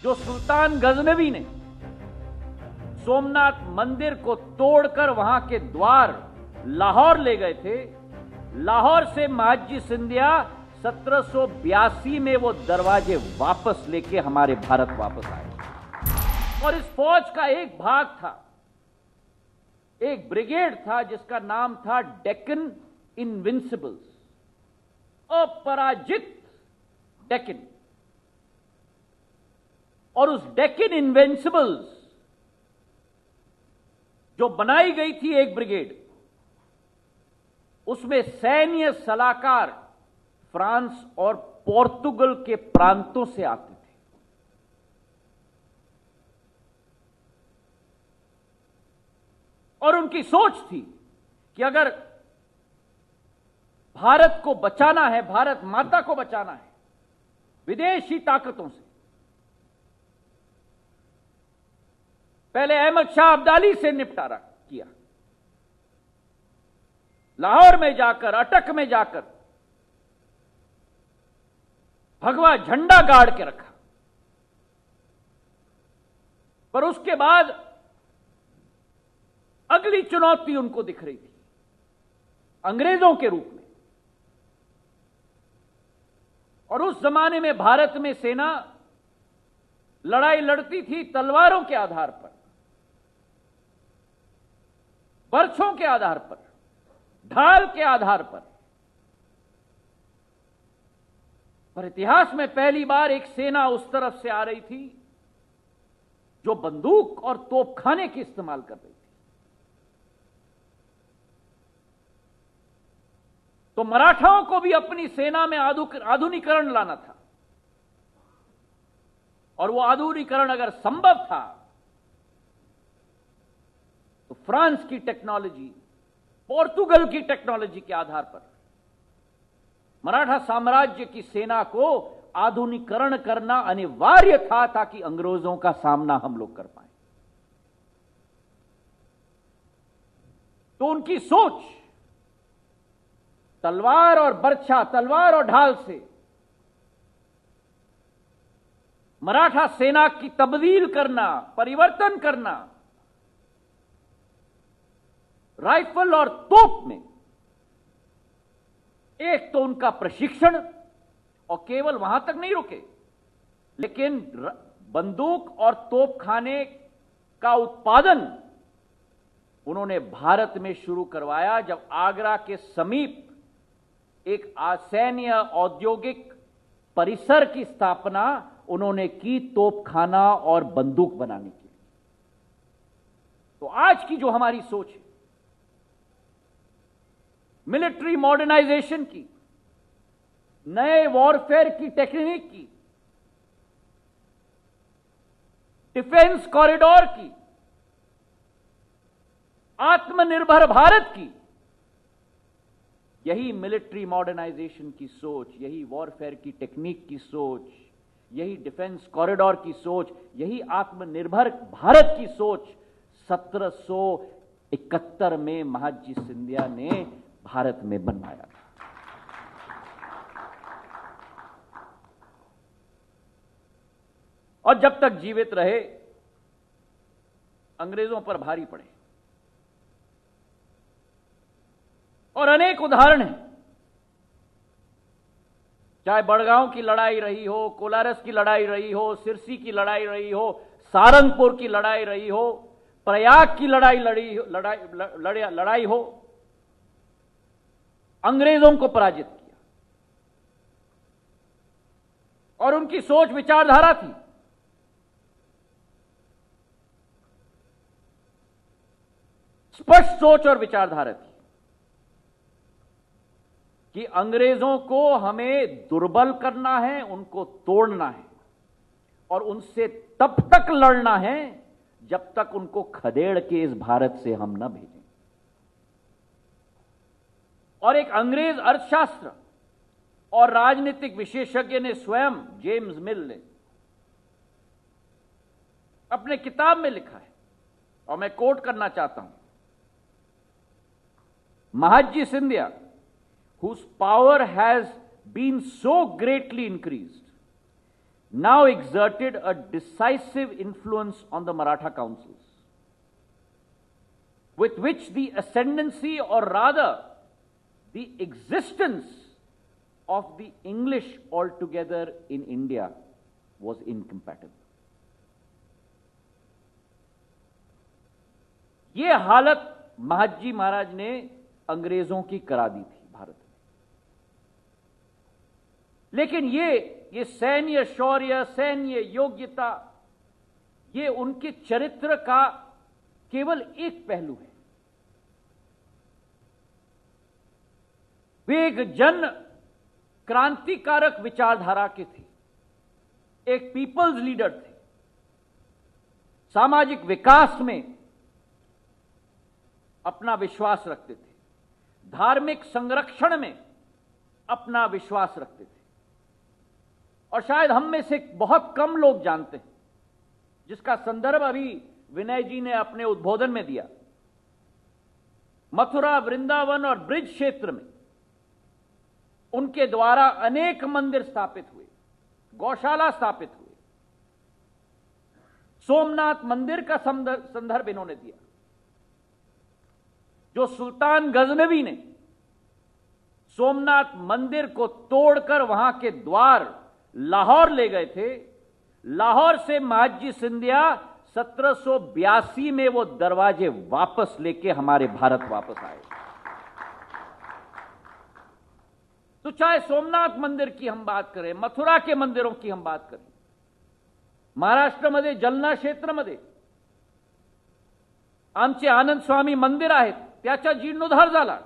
जो सुल्तान गजनवी ने सोमनाथ मंदिर को तोड़कर वहां के द्वार लाहौर ले गए थे, लाहौर से महादजी सिंधिया 1782 में वो दरवाजे वापस लेके हमारे भारत वापस आए। और इस फौज का एक भाग था, एक ब्रिगेड था जिसका नाम था डेक्कन इनविंसिबल्स, अपराजित डेक्कन। और उस डेक्कन इनविंसिबल्स जो बनाई गई थी एक ब्रिगेड, उसमें सैन्य सलाहकार फ्रांस और पोर्तुगल के प्रांतों से आते थे। और उनकी सोच थी कि अगर भारत को बचाना है, भारत माता को बचाना है विदेशी ताकतों से, पहले अहमद शाह अब्दाली से निपटारा किया, लाहौर में जाकर, अटक में जाकर भगवा झंडा गाड़ के रखा। पर उसके बाद अगली चुनौती उनको दिख रही थी अंग्रेजों के रूप में। और उस जमाने में भारत में सेना लड़ाई लड़ती थी तलवारों के आधार पर, बर्छों के आधार पर, ढाल के आधार पर। पर इतिहास में पहली बार एक सेना उस तरफ से आ रही थी जो बंदूक और तोपखाने की इस्तेमाल कर रही थी। तो मराठाओं को भी अपनी सेना में आधुनिकीकरण लाना था। और वो आधुनिकीकरण अगर संभव था तो फ्रांस की टेक्नोलॉजी, पोर्तुगल की टेक्नोलॉजी के आधार पर मराठा साम्राज्य की सेना को आधुनिकीकरण करना अनिवार्य था ताकि अंग्रेजों का सामना हम लोग कर पाए। तो उनकी सोच तलवार और बर्छा, तलवार और ढाल से मराठा सेना की तब्दील करना, परिवर्तन करना, राइफल और तोप में। एक तो उनका प्रशिक्षण, और केवल वहां तक नहीं रुके, लेकिन बंदूक और तोपखाने का उत्पादन उन्होंने भारत में शुरू करवाया जब आगरा के समीप एक सैन्य औद्योगिक परिसर की स्थापना उन्होंने की तोपखाना और बंदूक बनाने के लिए। तो आज की जो हमारी सोच है मिलिट्री मॉडर्नाइजेशन की, नए वॉरफेयर की टेक्निक की, डिफेंस कॉरिडोर की, आत्मनिर्भर भारत की, यही मिलिट्री मॉडर्नाइजेशन की सोच, यही वॉरफेयर की टेक्निक की सोच, यही डिफेंस कॉरिडोर की सोच, यही आत्मनिर्भर भारत की सोच 1771 में महादजी सिंधिया ने भारत में बनवाया था। और जब तक जीवित रहे अंग्रेजों पर भारी पड़े। और अनेक उदाहरण हैं, चाहे बड़गांव की लड़ाई रही हो, कोलारस की लड़ाई रही हो, सिरसी की लड़ाई रही हो, सहारनपुर की लड़ाई रही हो, प्रयाग की लड़ाई हो, अंग्रेजों को पराजित किया। और उनकी सोच विचारधारा थी स्पष्ट सोच और विचारधारा थी कि अंग्रेजों को हमें दुर्बल करना है, उनको तोड़ना है, और उनसे तब तक लड़ना है जब तक उनको खदेड़ के इस भारत से हम न भेजें। और एक अंग्रेज अर्थशास्त्र और राजनीतिक विशेषज्ञ ने स्वयं, जेम्स मिल ने अपने किताब में लिखा है, और मैं कोट करना चाहता हूं, Mahadji Scindia, whose power has been so greatly increased, now exerted a decisive influence on the Maratha councils, with which the ascendancy, or rather the existence of the English altogether in India was incompatible. ये हालत महादजी महाराज ने अंग्रेजों की करा दी थी भारत में। लेकिन ये सैन्य शौर्य, सैन्य योग्यता, ये उनके चरित्र का केवल एक पहलू है। वे एक जन क्रांतिकारक विचारधारा के थे, एक पीपल्स लीडर थे, सामाजिक विकास में अपना विश्वास रखते थे, धार्मिक संरक्षण में अपना विश्वास रखते थे। और शायद हम में से बहुत कम लोग जानते हैं, जिसका संदर्भ अभी विनय जी ने अपने उद्बोधन में दिया। मथुरा, वृंदावन और ब्रिज क्षेत्र में उनके द्वारा अनेक मंदिर स्थापित हुए, गौशाला स्थापित हुए। सोमनाथ मंदिर का संदर्भ इन्होंने दिया, जो सुल्तान गजनवी ने सोमनाथ मंदिर को तोड़कर वहां के द्वार लाहौर ले गए थे। लाहौर से महादजी सिंधिया 1782 में वो दरवाजे वापस लेके हमारे भारत वापस आए। तो चाहे सोमनाथ मंदिर की हम बात करें, मथुरा के मंदिरों की हम बात करें, महाराष्ट्रामध्ये जालना क्षेत्रामध्ये आमचे आनंद स्वामी मंदिर आहेत, त्याचा जीर्णोद्धार झाला।